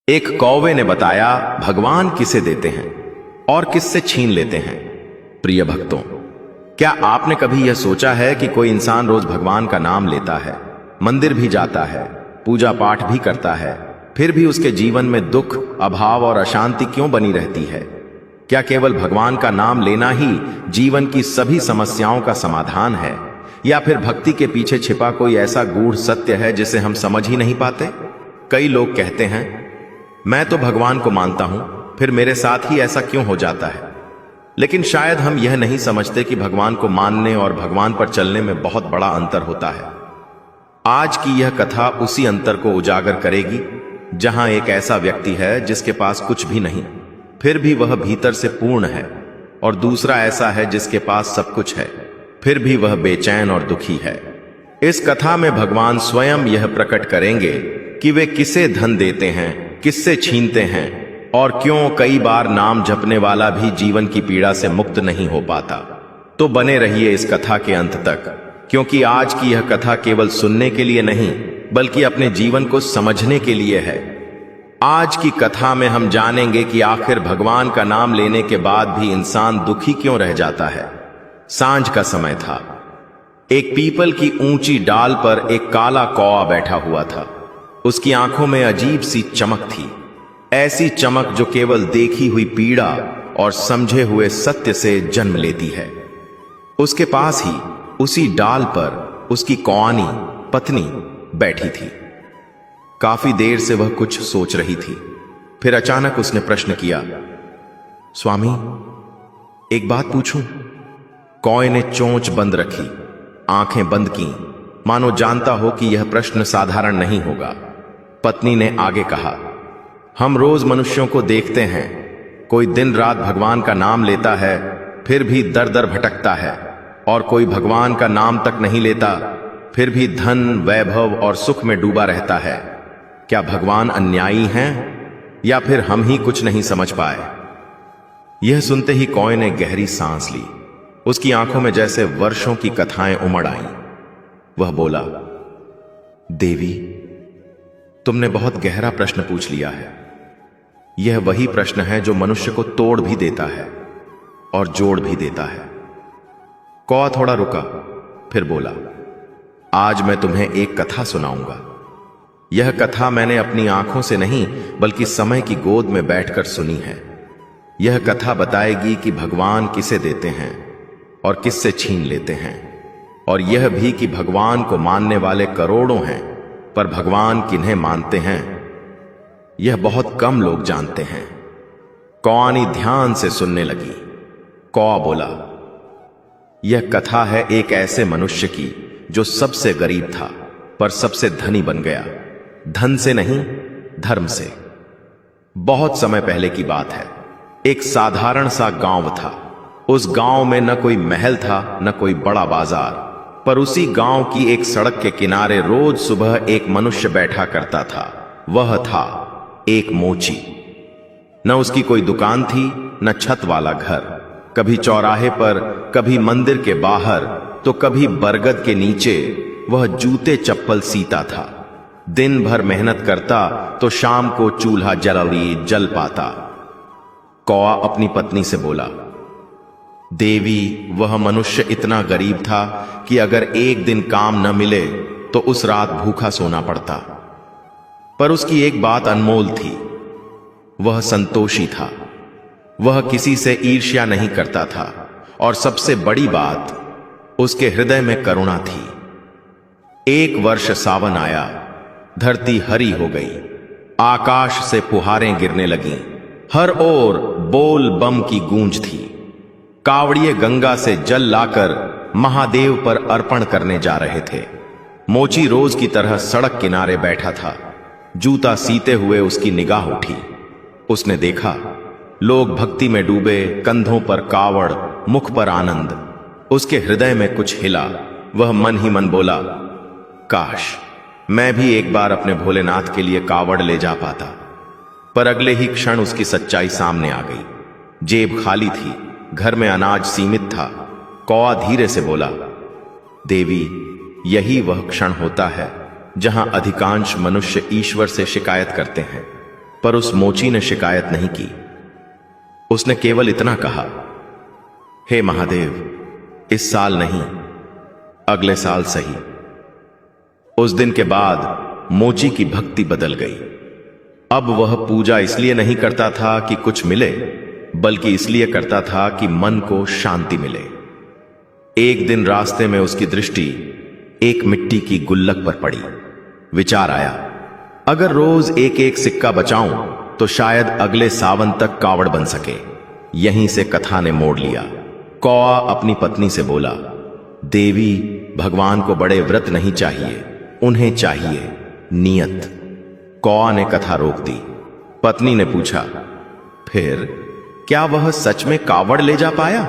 एक कौवे ने बताया, भगवान किसे देते हैं और किससे छीन लेते हैं। प्रिय भक्तों, क्या आपने कभी यह सोचा है कि कोई इंसान रोज भगवान का नाम लेता है, मंदिर भी जाता है, पूजा पाठ भी करता है, फिर भी उसके जीवन में दुख, अभाव और अशांति क्यों बनी रहती है? क्या केवल भगवान का नाम लेना ही जीवन की सभी समस्याओं का समाधान है, या फिर भक्ति के पीछे छिपा कोई ऐसा गूढ़ सत्य है जिसे हम समझ ही नहीं पाते? कई लोग कहते हैं, मैं तो भगवान को मानता हूं, फिर मेरे साथ ही ऐसा क्यों हो जाता है। लेकिन शायद हम यह नहीं समझते कि भगवान को मानने और भगवान पर चलने में बहुत बड़ा अंतर होता है। आज की यह कथा उसी अंतर को उजागर करेगी, जहां एक ऐसा व्यक्ति है जिसके पास कुछ भी नहीं, फिर भी वह भीतर से पूर्ण है, और दूसरा ऐसा है जिसके पास सब कुछ है, फिर भी वह बेचैन और दुखी है। इस कथा में भगवान स्वयं यह प्रकट करेंगे कि वे किसे धन देते हैं, किससे छीनते हैं, और क्यों कई बार नाम जपने वाला भी जीवन की पीड़ा से मुक्त नहीं हो पाता। तो बने रहिए इस कथा के अंत तक, क्योंकि आज की यह कथा केवल सुनने के लिए नहीं, बल्कि अपने जीवन को समझने के लिए है। आज की कथा में हम जानेंगे कि आखिर भगवान का नाम लेने के बाद भी इंसान दुखी क्यों रह जाता है। सांझ का समय था। एक पीपल की ऊंची डाल पर एक काला कौवा बैठा हुआ था। उसकी आंखों में अजीब सी चमक थी, ऐसी चमक जो केवल देखी हुई पीड़ा और समझे हुए सत्य से जन्म लेती है। उसके पास ही उसी डाल पर उसकी कौआनी पत्नी बैठी थी। काफी देर से वह कुछ सोच रही थी। फिर अचानक उसने प्रश्न किया, स्वामी, एक बात पूछूं? कौए ने चोंच बंद रखी, आंखें बंद की, मानो जानता हो कि यह प्रश्न साधारण नहीं होगा। पत्नी ने आगे कहा, हम रोज मनुष्यों को देखते हैं, कोई दिन रात भगवान का नाम लेता है, फिर भी दर दर भटकता है, और कोई भगवान का नाम तक नहीं लेता, फिर भी धन, वैभव और सुख में डूबा रहता है। क्या भगवान अन्यायी हैं, या फिर हम ही कुछ नहीं समझ पाए? यह सुनते ही कौए ने गहरी सांस ली। उसकी आंखों में जैसे वर्षों की कथाएं उमड़ आईं। वह बोला, देवी, तुमने बहुत गहरा प्रश्न पूछ लिया है। यह वही प्रश्न है जो मनुष्य को तोड़ भी देता है और जोड़ भी देता है। कौआ थोड़ा रुका, फिर बोला, आज मैं तुम्हें एक कथा सुनाऊंगा। यह कथा मैंने अपनी आंखों से नहीं, बल्कि समय की गोद में बैठकर सुनी है। यह कथा बताएगी कि भगवान किसे देते हैं और किससे छीन लेते हैं, और यह भी कि भगवान को मानने वाले करोड़ों हैं, पर भगवान किन्हें मानते हैं, यह बहुत कम लोग जानते हैं। कौआनी ध्यान से सुनने लगी। कौआ बोला, यह कथा है एक ऐसे मनुष्य की जो सबसे गरीब था, पर सबसे धनी बन गया। धन से नहीं, धर्म से। बहुत समय पहले की बात है। एक साधारण सा गांव था। उस गांव में न कोई महल था, न कोई बड़ा बाजार, पर उसी गांव की एक सड़क के किनारे रोज सुबह एक मनुष्य बैठा करता था। वह था एक मोची। न उसकी कोई दुकान थी, न छत वाला घर। कभी चौराहे पर, कभी मंदिर के बाहर, तो कभी बरगद के नीचे वह जूते चप्पल सीता था। दिन भर मेहनत करता तो शाम को चूल्हा जल पाता। कौआ अपनी पत्नी से बोला, देवी, वह मनुष्य इतना गरीब था कि अगर एक दिन काम न मिले तो उस रात भूखा सोना पड़ता। पर उसकी एक बात अनमोल थी, वह संतोषी था। वह किसी से ईर्ष्या नहीं करता था, और सबसे बड़ी बात, उसके हृदय में करुणा थी। एक वर्ष सावन आया, धरती हरी हो गई, आकाश से फुहारें गिरने लगीं, हर ओर बोल बम की गूंज थी। कावड़िए गंगा से जल लाकर महादेव पर अर्पण करने जा रहे थे। मोची रोज की तरह सड़क किनारे बैठा था। जूता सीते हुए उसकी निगाह उठी। उसने देखा, लोग भक्ति में डूबे, कंधों पर कावड़, मुख पर आनंद। उसके हृदय में कुछ हिला। वह मन ही मन बोला, काश मैं भी एक बार अपने भोलेनाथ के लिए कावड़ ले जा पाता। पर अगले ही क्षण उसकी सच्चाई सामने आ गई। जेब खाली थी, घर में अनाज सीमित था। कौआ धीरे से बोला, देवी, यही वह क्षण होता है जहां अधिकांश मनुष्य ईश्वर से शिकायत करते हैं। पर उस मोची ने शिकायत नहीं की। उसने केवल इतना कहा, हे महादेव, इस साल नहीं, अगले साल सही। उस दिन के बाद मोची की भक्ति बदल गई। अब वह पूजा इसलिए नहीं करता था कि कुछ मिले, बल्कि इसलिए करता था कि मन को शांति मिले। एक दिन रास्ते में उसकी दृष्टि एक मिट्टी की गुल्लक पर पड़ी। विचार आया, अगर रोज एक एक सिक्का बचाऊं तो शायद अगले सावन तक कावड़ बन सके। यहीं से कथा ने मोड़ लिया। कौआ अपनी पत्नी से बोला, देवी, भगवान को बड़े व्रत नहीं चाहिए, उन्हें चाहिए नियत। कौआ ने कथा रोक दी। पत्नी ने पूछा, फिर क्या वह सच में कावड़ ले जा पाया?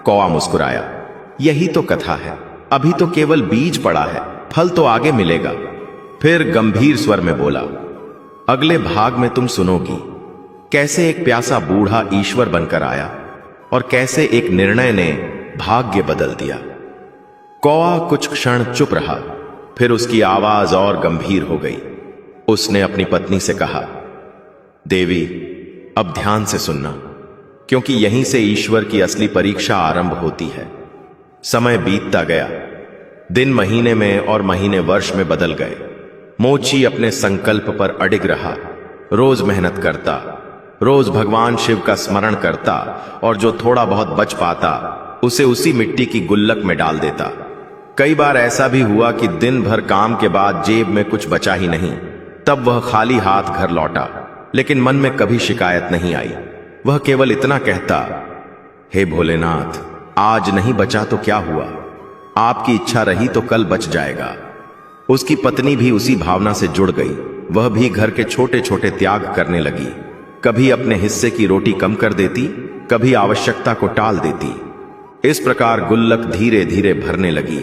कौआ मुस्कुराया, यही तो कथा है, अभी तो केवल बीज पड़ा है, फल तो आगे मिलेगा। फिर गंभीर स्वर में बोला, अगले भाग में तुम सुनोगी कैसे एक प्यासा बूढ़ा ईश्वर बनकर आया और कैसे एक निर्णय ने भाग्य बदल दिया। कौआ कुछ क्षण चुप रहा, फिर उसकी आवाज और गंभीर हो गई। उसने अपनी पत्नी से कहा, देवी, अब ध्यान से सुनना, क्योंकि यहीं से ईश्वर की असली परीक्षा आरंभ होती है। समय बीतता गया, दिन महीने में और महीने वर्ष में बदल गए। मोची अपने संकल्प पर अडिग रहा, रोज मेहनत करता, रोज भगवान शिव का स्मरण करता और जो थोड़ा बहुत बच पाता उसे उसी मिट्टी की गुल्लक में डाल देता। कई बार ऐसा भी हुआ कि दिन भर काम के बाद जेब में कुछ बचा ही नहीं, तब वह खाली हाथ घर लौटा, लेकिन मन में कभी शिकायत नहीं आई। वह केवल इतना कहता, हे भोलेनाथ, आज नहीं बचा तो क्या हुआ, आपकी इच्छा रही तो कल बच जाएगा। उसकी पत्नी भी उसी भावना से जुड़ गई। वह भी घर के छोटे छोटे त्याग करने लगी। कभी अपने हिस्से की रोटी कम कर देती, कभी आवश्यकता को टाल देती। इस प्रकार गुल्लक धीरे धीरे भरने लगी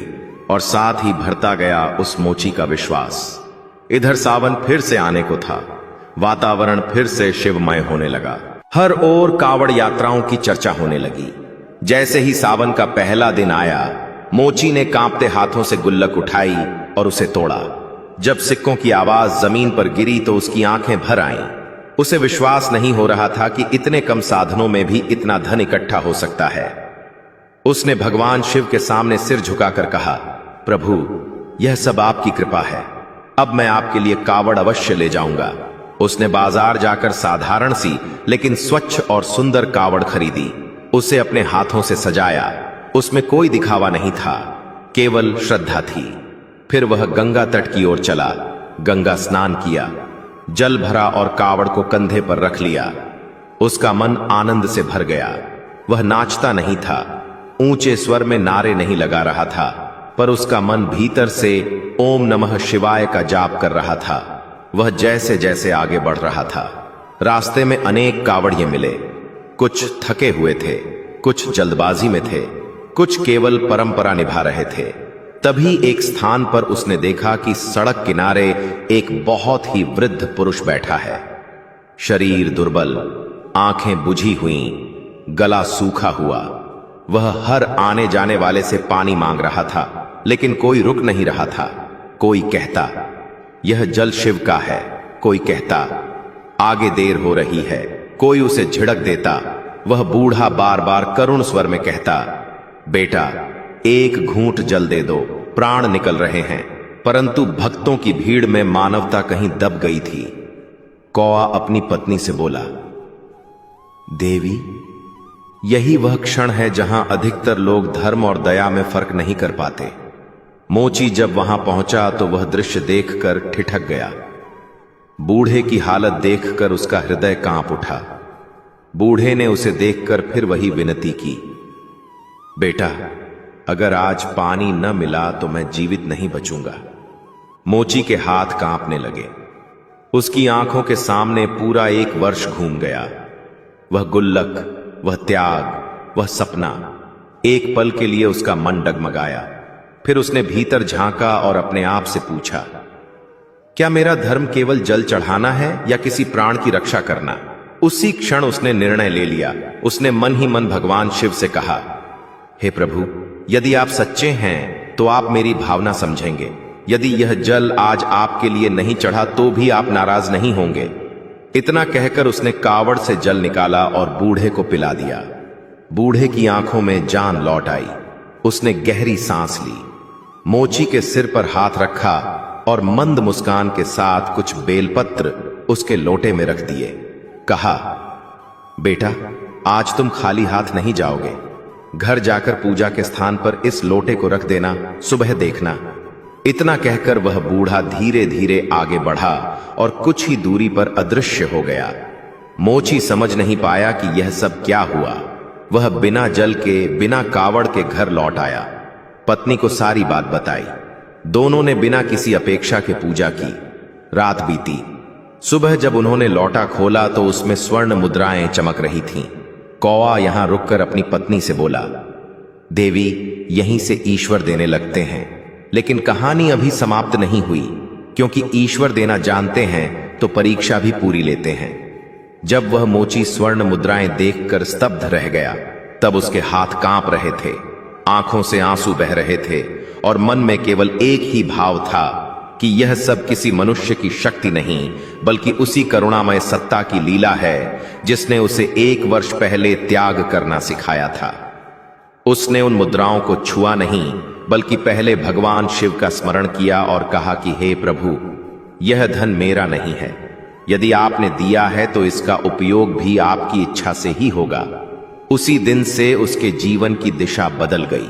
और साथ ही भरता गया उस मोची का विश्वास। इधर सावन फिर से आने को था। वातावरण फिर से शिवमय होने लगा। हर ओर कावड़ यात्राओं की चर्चा होने लगी। जैसे ही सावन का पहला दिन आया, मोची ने कांपते हाथों से गुल्लक उठाई और उसे तोड़ा। जब सिक्कों की आवाज जमीन पर गिरी तो उसकी आंखें भर आईं। उसे विश्वास नहीं हो रहा था कि इतने कम साधनों में भी इतना धन इकट्ठा हो सकता है। उसने भगवान शिव के सामने सिर झुकाकर कहा, प्रभु, यह सब आपकी कृपा है, अब मैं आपके लिए कावड़ अवश्य ले जाऊंगा। उसने बाजार जाकर साधारण सी लेकिन स्वच्छ और सुंदर कावड़ खरीदी। उसे अपने हाथों से सजाया। उसमें कोई दिखावा नहीं था, केवल श्रद्धा थी। फिर वह गंगा तट की ओर चला। गंगा स्नान किया, जल भरा और कावड़ को कंधे पर रख लिया। उसका मन आनंद से भर गया। वह नाचता नहीं था, ऊंचे स्वर में नारे नहीं लगा रहा था, पर उसका मन भीतर से ओम नमः शिवाय का जाप कर रहा था। वह जैसे जैसे आगे बढ़ रहा था, रास्ते में अनेक कावड़िए मिले। कुछ थके हुए थे, कुछ जल्दबाजी में थे, कुछ केवल परंपरा निभा रहे थे। तभी एक स्थान पर उसने देखा कि सड़क किनारे एक बहुत ही वृद्ध पुरुष बैठा है। शरीर दुर्बल, आंखें बुझी हुई, गला सूखा हुआ। वह हर आने जाने वाले से पानी मांग रहा था, लेकिन कोई रुक नहीं रहा था। कोई कहता, यह जल शिव का है। कोई कहता, आगे देर हो रही है। कोई उसे झिड़क देता। वह बूढ़ा बार बार करुण स्वर में कहता, बेटा, एक घूंट जल दे दो, प्राण निकल रहे हैं। परंतु भक्तों की भीड़ में मानवता कहीं दब गई थी। कौआ अपनी पत्नी से बोला, देवी, यही वह क्षण है जहां अधिकतर लोग धर्म और दया में फर्क नहीं कर पाते। मोची जब वहां पहुंचा तो वह दृश्य देखकर ठिठक गया। बूढ़े की हालत देखकर उसका हृदय कांप उठा। बूढ़े ने उसे देखकर फिर वही विनती की, बेटा, अगर आज पानी न मिला तो मैं जीवित नहीं बचूंगा। मोची के हाथ कांपने लगे। उसकी आंखों के सामने पूरा एक वर्ष घूम गया। वह गुल्लक, वह त्याग, वह सपना। एक पल के लिए उसका मन डगमगाया। फिर उसने भीतर झांका और अपने आप से पूछा, क्या मेरा धर्म केवल जल चढ़ाना है या किसी प्राण की रक्षा करना? उसी क्षण उसने निर्णय ले लिया। उसने मन ही मन भगवान शिव से कहा, हे प्रभु, यदि आप सच्चे हैं तो आप मेरी भावना समझेंगे। यदि यह जल आज आपके लिए नहीं चढ़ा तो भी आप नाराज नहीं होंगे। इतना कहकर उसने कावड़ से जल निकाला और बूढ़े को पिला दिया। बूढ़े की आंखों में जान लौट आई। उसने गहरी सांस ली, मोची के सिर पर हाथ रखा और मंद मुस्कान के साथ कुछ बेलपत्र उसके लोटे में रख दिए। कहा, बेटा, आज तुम खाली हाथ नहीं जाओगे। घर जाकर पूजा के स्थान पर इस लोटे को रख देना, सुबह देखना। इतना कहकर वह बूढ़ा धीरे धीरे आगे बढ़ा और कुछ ही दूरी पर अदृश्य हो गया। मोची समझ नहीं पाया कि यह सब क्या हुआ। वह बिना जल के, बिना कावड़ के घर लौट आया। पत्नी को सारी बात बताई। दोनों ने बिना किसी अपेक्षा के पूजा की। रात बीती। सुबह जब उन्होंने लौटा खोला तो उसमें स्वर्ण मुद्राएं चमक रही थीं। कौवा यहां रुककर अपनी पत्नी से बोला, देवी, यहीं से ईश्वर देने लगते हैं। लेकिन कहानी अभी समाप्त नहीं हुई, क्योंकि ईश्वर देना जानते हैं तो परीक्षा भी पूरी लेते हैं। जब वह मोची स्वर्ण मुद्राएं देखकर स्तब्ध रह गया, तब उसके हाथ कांप रहे थे, आंखों से आंसू बह रहे थे और मन में केवल एक ही भाव था कि यह सब किसी मनुष्य की शक्ति नहीं, बल्कि उसी करुणामय सत्ता की लीला है जिसने उसे 1 वर्ष पहले त्याग करना सिखाया था। उसने उन मुद्राओं को छुआ नहीं, बल्कि पहले भगवान शिव का स्मरण किया और कहा कि हे प्रभु, यह धन मेरा नहीं है। यदि आपने दिया है तो इसका उपयोग भी आपकी इच्छा से ही होगा। उसी दिन से उसके जीवन की दिशा बदल गई।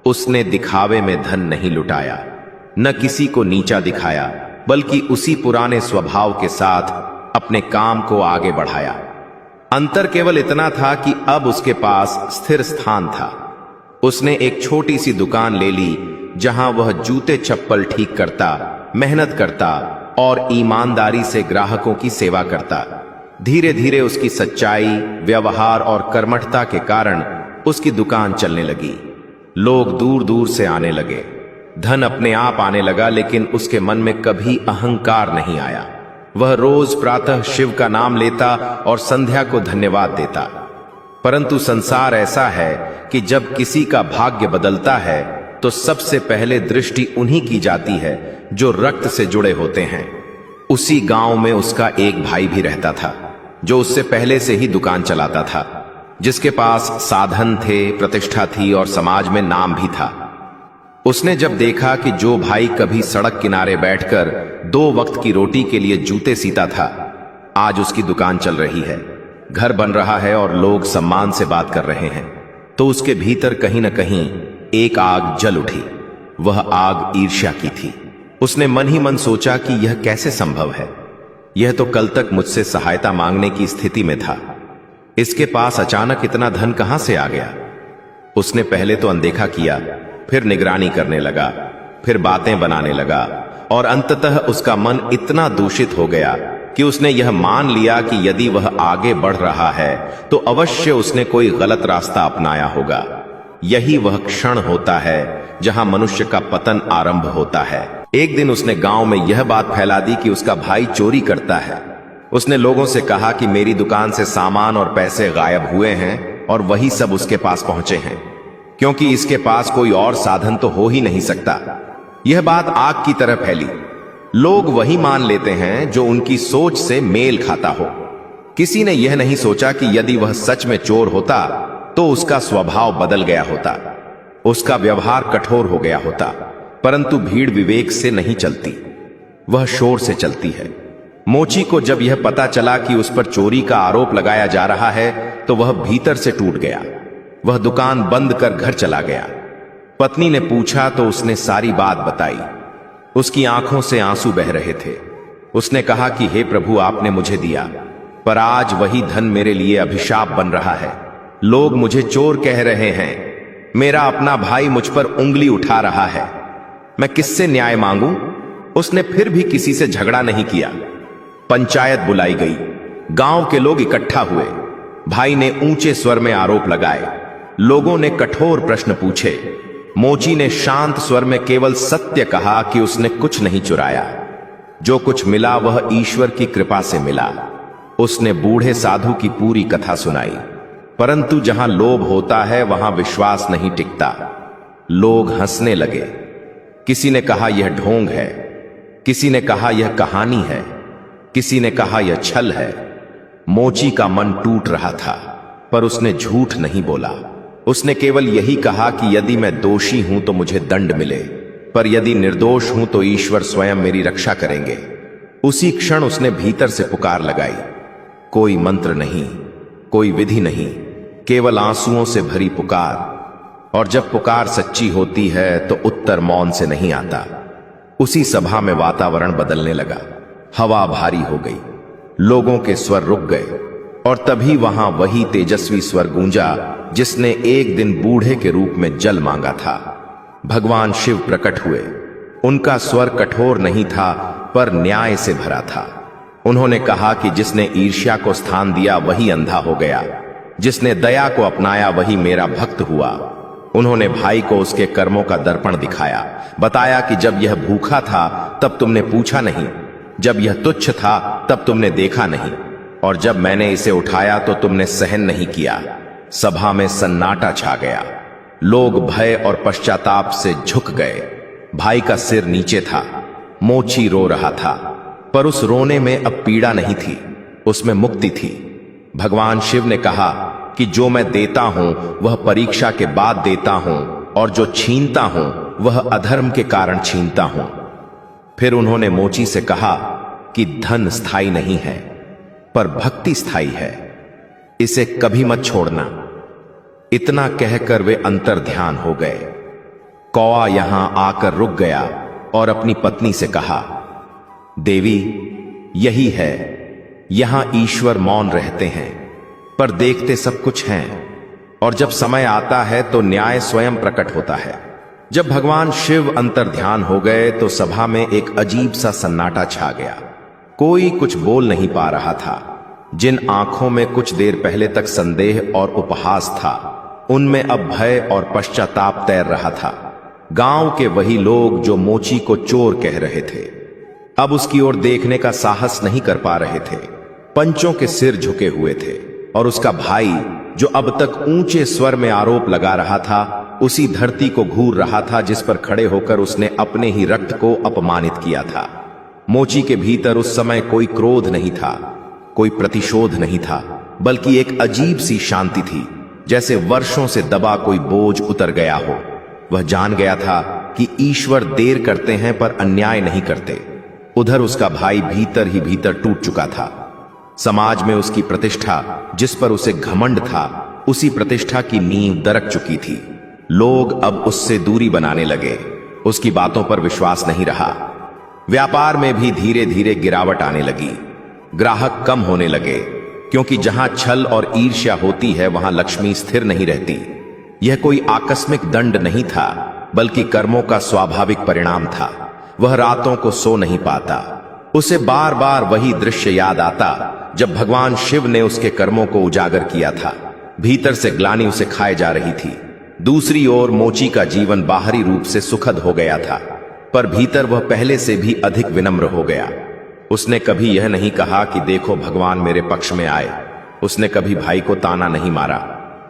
उसने दिखावे में धन नहीं लुटाया, न किसी को नीचा दिखाया, बल्कि उसी पुराने स्वभाव के साथ अपने काम को आगे बढ़ाया। अंतर केवल इतना था कि अब उसके पास स्थिर स्थान था। उसने एक छोटी सी दुकान ले ली, जहां वह जूते चप्पल ठीक करता, मेहनत करता और ईमानदारी से ग्राहकों की सेवा करता। धीरे धीरे उसकी सच्चाई, व्यवहार और कर्मठता के कारण उसकी दुकान चलने लगी। लोग दूर दूर से आने लगे। धन अपने आप आने लगा, लेकिन उसके मन में कभी अहंकार नहीं आया। वह रोज प्रातः शिव का नाम लेता और संध्या को धन्यवाद देता। परंतु संसार ऐसा है कि जब किसी का भाग्य बदलता है तो सबसे पहले दृष्टि उन्हीं की जाती है जो रक्त से जुड़े होते हैं। उसी गांव में उसका एक भाई भी रहता था, जो उससे पहले से ही दुकान चलाता था, जिसके पास साधन थे, प्रतिष्ठा थी और समाज में नाम भी था। उसने जब देखा कि जो भाई कभी सड़क किनारे बैठकर 2 वक्त की रोटी के लिए जूते सीता था, आज उसकी दुकान चल रही है, घर बन रहा है और लोग सम्मान से बात कर रहे हैं, तो उसके भीतर कहीं न कहीं एक आग जल उठी। वह आग ईर्ष्या की थी। उसने मन ही मन सोचा कि यह कैसे संभव है। यह तो कल तक मुझसे सहायता मांगने की स्थिति में था, इसके पास अचानक इतना धन कहां से आ गया। उसने पहले तो अनदेखा किया, फिर निगरानी करने लगा, फिर बातें बनाने लगा और अंततः उसका मन इतना दूषित हो गया कि उसने यह मान लिया कि यदि वह आगे बढ़ रहा है तो अवश्य उसने कोई गलत रास्ता अपनाया होगा। यही वह क्षण होता है जहां मनुष्य का पतन आरंभ होता है। एक दिन उसने गांव में यह बात फैला दी कि उसका भाई चोरी करता है। उसने लोगों से कहा कि मेरी दुकान से सामान और पैसे गायब हुए हैं और वही सब उसके पास पहुंचे हैं, क्योंकि इसके पास कोई और साधन तो हो ही नहीं सकता। यह बात आग की तरह फैली। लोग वही मान लेते हैं जो उनकी सोच से मेल खाता हो। किसी ने यह नहीं सोचा कि यदि वह सच में चोर होता तो उसका स्वभाव बदल गया होता, उसका व्यवहार कठोर हो गया होता। परंतु भीड़ विवेक से नहीं चलती, वह शोर से चलती है। मोची को जब यह पता चला कि उस पर चोरी का आरोप लगाया जा रहा है तो वह भीतर से टूट गया। वह दुकान बंद कर घर चला गया। पत्नी ने पूछा तो उसने सारी बात बताई। उसकी आंखों से आंसू बह रहे थे। उसने कहा कि हे प्रभु, आपने मुझे दिया, पर आज वही धन मेरे लिए अभिशाप बन रहा है। लोग मुझे चोर कह रहे हैं, मेरा अपना भाई मुझ पर उंगली उठा रहा है, मैं किससे न्याय मांगूं? उसने फिर भी किसी से झगड़ा नहीं किया। पंचायत बुलाई गई, गांव के लोग इकट्ठा हुए। भाई ने ऊंचे स्वर में आरोप लगाए, लोगों ने कठोर प्रश्न पूछे। मोची ने शांत स्वर में केवल सत्य कहा कि उसने कुछ नहीं चुराया, जो कुछ मिला वह ईश्वर की कृपा से मिला। उसने बूढ़े साधु की पूरी कथा सुनाई। परंतु जहां लोभ होता है वहां विश्वास नहीं टिकता। लोग हंसने लगे। किसी ने कहा यह ढोंग है, किसी ने कहा यह कहानी है। किसी ने कहा यह छल है। मोची का मन टूट रहा था, पर उसने झूठ नहीं बोला। उसने केवल यही कहा कि यदि मैं दोषी हूं तो मुझे दंड मिले, पर यदि निर्दोष हूं तो ईश्वर स्वयं मेरी रक्षा करेंगे। उसी क्षण उसने भीतर से पुकार लगाई। कोई मंत्र नहीं, कोई विधि नहीं, केवल आंसुओं से भरी पुकार। और जब पुकार सच्ची होती है तो उत्तर मौन से नहीं आता। उसी सभा में वातावरण बदलने लगा। हवा भारी हो गई, लोगों के स्वर रुक गए, और तभी वहां वही तेजस्वी स्वर गूंजा जिसने एक दिन बूढ़े के रूप में जल मांगा था। भगवान शिव प्रकट हुए। उनका स्वर कठोर नहीं था, पर न्याय से भरा था। उन्होंने कहा कि जिसने ईर्ष्या को स्थान दिया वही अंधा हो गया, जिसने दया को अपनाया वही मेरा भक्त हुआ। उन्होंने भाई को उसके कर्मों का दर्पण दिखाया, बताया कि जब यह भूखा था तब तुमने पूछा नहीं, जब यह तुच्छ था तब तुमने देखा नहीं, और जब मैंने इसे उठाया तो तुमने सहन नहीं किया। सभा में सन्नाटा छा गया। लोग भय और पश्चाताप से झुक गए। भाई का सिर नीचे था। मोची रो रहा था, पर उस रोने में अब पीड़ा नहीं थी, उसमें मुक्ति थी। भगवान शिव ने कहा कि जो मैं देता हूं वह परीक्षा के बाद देता हूं, और जो छीनता हूं वह अधर्म के कारण छीनता हूं। फिर उन्होंने मोची से कहा कि धन स्थायी नहीं है, पर भक्ति स्थायी है, इसे कभी मत छोड़ना। इतना कहकर वे अंतर ध्यान हो गए। कौआ यहां आकर रुक गया और अपनी पत्नी से कहा, देवी, यही है, यहां ईश्वर मौन रहते हैं, पर देखते सब कुछ हैं, और जब समय आता है तो न्याय स्वयं प्रकट होता है। जब भगवान शिव अंतर ध्यान हो गए तो सभा में एक अजीब सा सन्नाटा छा गया। कोई कुछ बोल नहीं पा रहा था। जिन आंखों में कुछ देर पहले तक संदेह और उपहास था, उनमें अब भय और पश्चाताप तैर रहा था। गांव के वही लोग जो मोची को चोर कह रहे थे, अब उसकी ओर देखने का साहस नहीं कर पा रहे थे। पंचों के सिर झुके हुए थे, और उसका भाई जो अब तक ऊंचे स्वर में आरोप लगा रहा था, उसी धरती को घूर रहा था जिस पर खड़े होकर उसने अपने ही रक्त को अपमानित किया था। मोची के भीतर उस समय कोई क्रोध नहीं था, कोई प्रतिशोध नहीं था, बल्कि एक अजीब सी शांति थी, जैसे वर्षों से दबा कोई बोझ उतर गया हो। वह जान गया था कि ईश्वर देर करते हैं पर अन्याय नहीं करते। उधर उसका भाई भीतर ही भीतर टूट चुका था। समाज में उसकी प्रतिष्ठा, जिस पर उसे घमंड था, उसी प्रतिष्ठा की नींव दरक चुकी थी। लोग अब उससे दूरी बनाने लगे, उसकी बातों पर विश्वास नहीं रहा। व्यापार में भी धीरे धीरे गिरावट आने लगी। ग्राहक कम होने लगे, क्योंकि जहां छल और ईर्ष्या होती है वहां लक्ष्मी स्थिर नहीं रहती। यह कोई आकस्मिक दंड नहीं था, बल्कि कर्मों का स्वाभाविक परिणाम था। वह रातों को सो नहीं पाता। उसे बार बार वही दृश्य याद आता जब भगवान शिव ने उसके कर्मों को उजागर किया था। भीतर से ग्लानि उसे खाए जा रही थी। दूसरी ओर मोची का जीवन बाहरी रूप से सुखद हो गया था, पर भीतर वह पहले से भी अधिक विनम्र हो गया। उसने कभी यह नहीं कहा कि देखो भगवान मेरे पक्ष में आए। उसने कभी भाई को ताना नहीं मारा,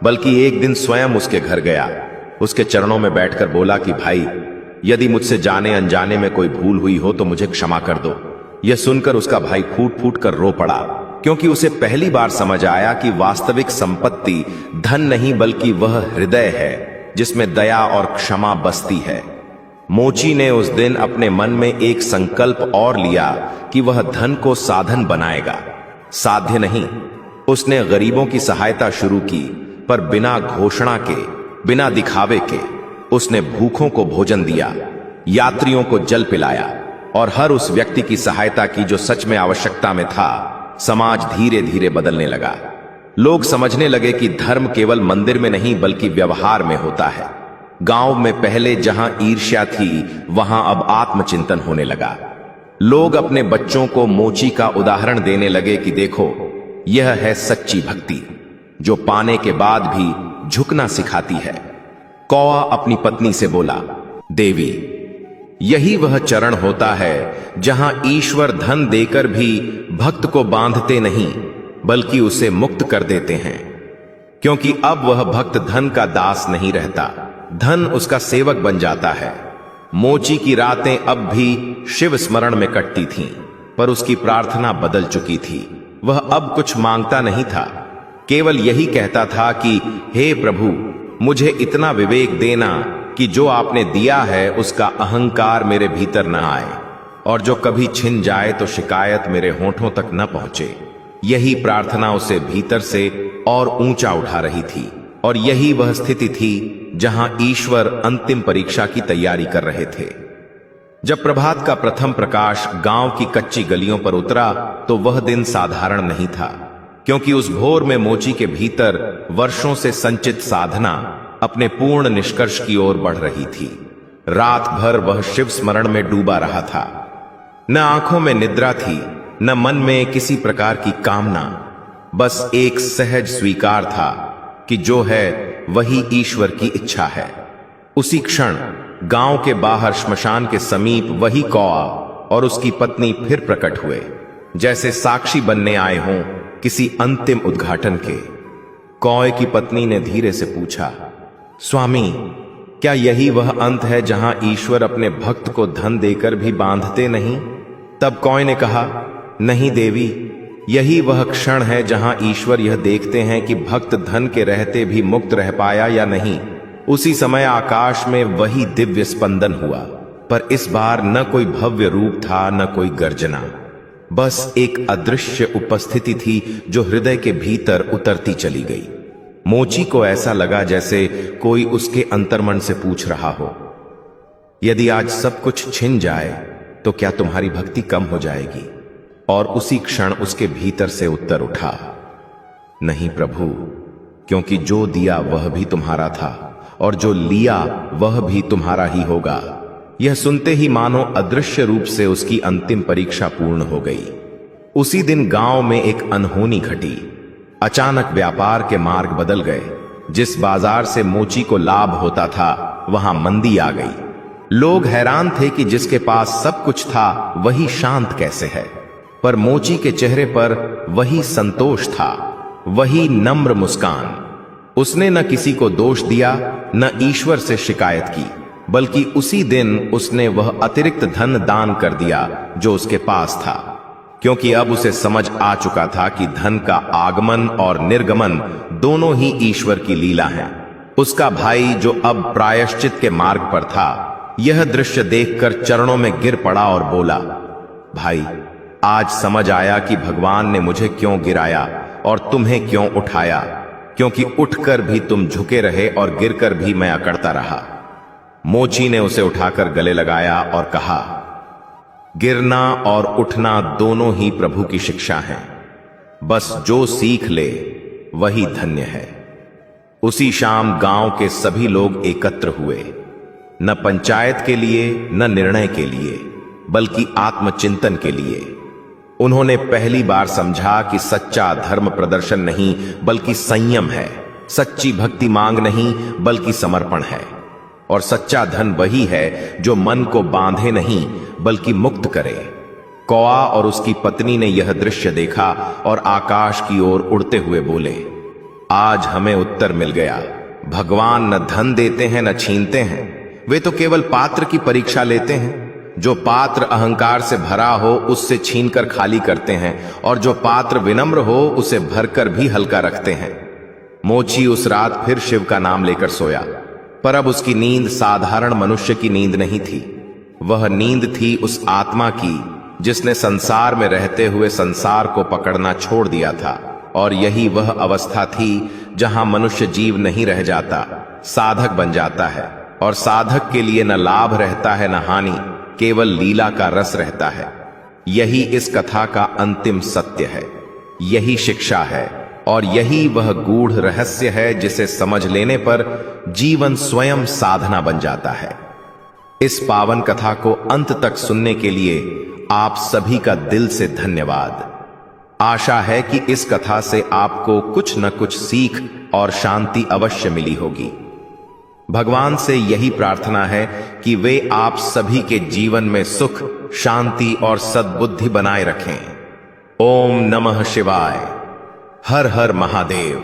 बल्कि एक दिन स्वयं उसके घर गया, उसके चरणों में बैठकर बोला कि भाई, यदि मुझसे जाने अनजाने में कोई भूल हुई हो तो मुझे क्षमा कर दो। यह सुनकर उसका भाई फूट फूट कर रो पड़ा, क्योंकि उसे पहली बार समझ आया कि वास्तविक संपत्ति धन नहीं बल्कि वह हृदय है जिसमें दया और क्षमा बसती है। मोची ने उस दिन अपने मन में एक संकल्प और लिया कि वह धन को साधन बनाएगा, साध्य नहीं। उसने गरीबों की सहायता शुरू की, पर बिना घोषणा के, बिना दिखावे के। उसने भूखों को भोजन दिया, यात्रियों को जल पिलाया, और हर उस व्यक्ति की सहायता की जो सच में आवश्यकता में था। समाज धीरे धीरे बदलने लगा। लोग समझने लगे कि धर्म केवल मंदिर में नहीं बल्कि व्यवहार में होता है। गांव में पहले जहां ईर्ष्या थी, वहां अब आत्मचिंतन होने लगा। लोग अपने बच्चों को मोची का उदाहरण देने लगे कि देखो, यह है सच्ची भक्ति, जो पाने के बाद भी झुकना सिखाती है। कौआ अपनी पत्नी से बोला, देवी, यही वह चरण होता है जहां ईश्वर धन देकर भी भक्त को बांधते नहीं बल्कि उसे मुक्त कर देते हैं, क्योंकि अब वह भक्त धन का दास नहीं रहता, धन उसका सेवक बन जाता है। मोची की रातें अब भी शिव स्मरण में कटती थीं। पर उसकी प्रार्थना बदल चुकी थी। वह अब कुछ मांगता नहीं था, केवल यही कहता था कि हे प्रभु, मुझे इतना विवेक देना कि जो आपने दिया है उसका अहंकार मेरे भीतर न आए, और जो कभी छिन जाए तो शिकायत मेरे होठों तक न पहुंचे। यही प्रार्थना उसे भीतर से और ऊंचा उठा रही थी, और यही वह स्थिति थी जहां ईश्वर अंतिम परीक्षा की तैयारी कर रहे थे। जब प्रभात का प्रथम प्रकाश गांव की कच्ची गलियों पर उतरा तो वह दिन साधारण नहीं था, क्योंकि उस भोर में मोची के भीतर वर्षों से संचित साधना अपने पूर्ण निष्कर्ष की ओर बढ़ रही थी। रात भर वह शिव स्मरण में डूबा रहा था। न आंखों में निद्रा थी, न मन में किसी प्रकार की कामना, बस एक सहज स्वीकार था कि जो है वही ईश्वर की इच्छा है। उसी क्षण गांव के बाहर श्मशान के समीप वही कौआ और उसकी पत्नी फिर प्रकट हुए, जैसे साक्षी बनने आए हों किसी अंतिम उद्घाटन के। कौए की पत्नी ने धीरे से पूछा, स्वामी, क्या यही वह अंत है जहां ईश्वर अपने भक्त को धन देकर भी बांधते नहीं? तब कौए ने कहा, नहीं देवी, यही वह क्षण है जहां ईश्वर यह देखते हैं कि भक्त धन के रहते भी मुक्त रह पाया या नहीं। उसी समय आकाश में वही दिव्य स्पंदन हुआ, पर इस बार न कोई भव्य रूप था, न कोई गर्जना, बस एक अदृश्य उपस्थिति थी जो हृदय के भीतर उतरती चली गई। मोची को ऐसा लगा जैसे कोई उसके अंतर्मन से पूछ रहा हो, यदि आज सब कुछ छिन जाए तो क्या तुम्हारी भक्ति कम हो जाएगी? और उसी क्षण उसके भीतर से उत्तर उठा, नहीं प्रभु, क्योंकि जो दिया वह भी तुम्हारा था और जो लिया वह भी तुम्हारा ही होगा। यह सुनते ही मानो अदृश्य रूप से उसकी अंतिम परीक्षा पूर्ण हो गई। उसी दिन गांव में एक अनहोनी घटी। अचानक व्यापार के मार्ग बदल गए। जिस बाजार से मोची को लाभ होता था वहां मंदी आ गई। लोग हैरान थे कि जिसके पास सब कुछ था वही शांत कैसे है, पर मोची के चेहरे पर वही संतोष था, वही नम्र मुस्कान। उसने न किसी को दोष दिया, न ईश्वर से शिकायत की, बल्कि उसी दिन उसने वह अतिरिक्त धन दान कर दिया जो उसके पास था, क्योंकि अब उसे समझ आ चुका था कि धन का आगमन और निर्गमन दोनों ही ईश्वर की लीला है। उसका भाई जो अब प्रायश्चित के मार्ग पर था, यह दृश्य देखकर चरणों में गिर पड़ा और बोला, भाई, आज समझ आया कि भगवान ने मुझे क्यों गिराया और तुम्हें क्यों उठाया, क्योंकि उठकर भी तुम झुके रहे और गिरकर भी मैं अकड़ता रहा। मोची ने उसे उठाकर गले लगाया और कहा, गिरना और उठना दोनों ही प्रभु की शिक्षा है, बस जो सीख ले वही धन्य है। उसी शाम गांव के सभी लोग एकत्र हुए, न पंचायत के लिए, न निर्णय के लिए, बल्कि आत्मचिंतन के लिए। उन्होंने पहली बार समझा कि सच्चा धर्म प्रदर्शन नहीं बल्कि संयम है, सच्ची भक्ति मांग नहीं बल्कि समर्पण है, और सच्चा धन वही है जो मन को बांधे नहीं बल्कि मुक्त करे। कौआ और उसकी पत्नी ने यह दृश्य देखा और आकाश की ओर उड़ते हुए बोले, आज हमें उत्तर मिल गया। भगवान न धन देते हैं न छीनते हैं, वे तो केवल पात्र की परीक्षा लेते हैं। जो पात्र अहंकार से भरा हो उससे छीनकर खाली करते हैं, और जो पात्र विनम्र हो उसे भरकर भी हल्का रखते हैं। मोची उस रात फिर शिव का नाम लेकर सोया, पर अब उसकी नींद साधारण मनुष्य की नींद नहीं थी। वह नींद थी उस आत्मा की जिसने संसार में रहते हुए संसार को पकड़ना छोड़ दिया था, और यही वह अवस्था थी जहां मनुष्य जीव नहीं रह जाता, साधक बन जाता है, और साधक के लिए न लाभ रहता है न हानि, केवल लीला का रस रहता है। यही इस कथा का अंतिम सत्य है, यही शिक्षा है, और यही वह गूढ़ रहस्य है जिसे समझ लेने पर जीवन स्वयं साधना बन जाता है। इस पावन कथा को अंत तक सुनने के लिए आप सभी का दिल से धन्यवाद। आशा है कि इस कथा से आपको कुछ न कुछ सीख और शांति अवश्य मिली होगी। भगवान से यही प्रार्थना है कि वे आप सभी के जीवन में सुख, शांति और सद्बुद्धि बनाए रखें। ओम नमः शिवाय। हर हर महादेव।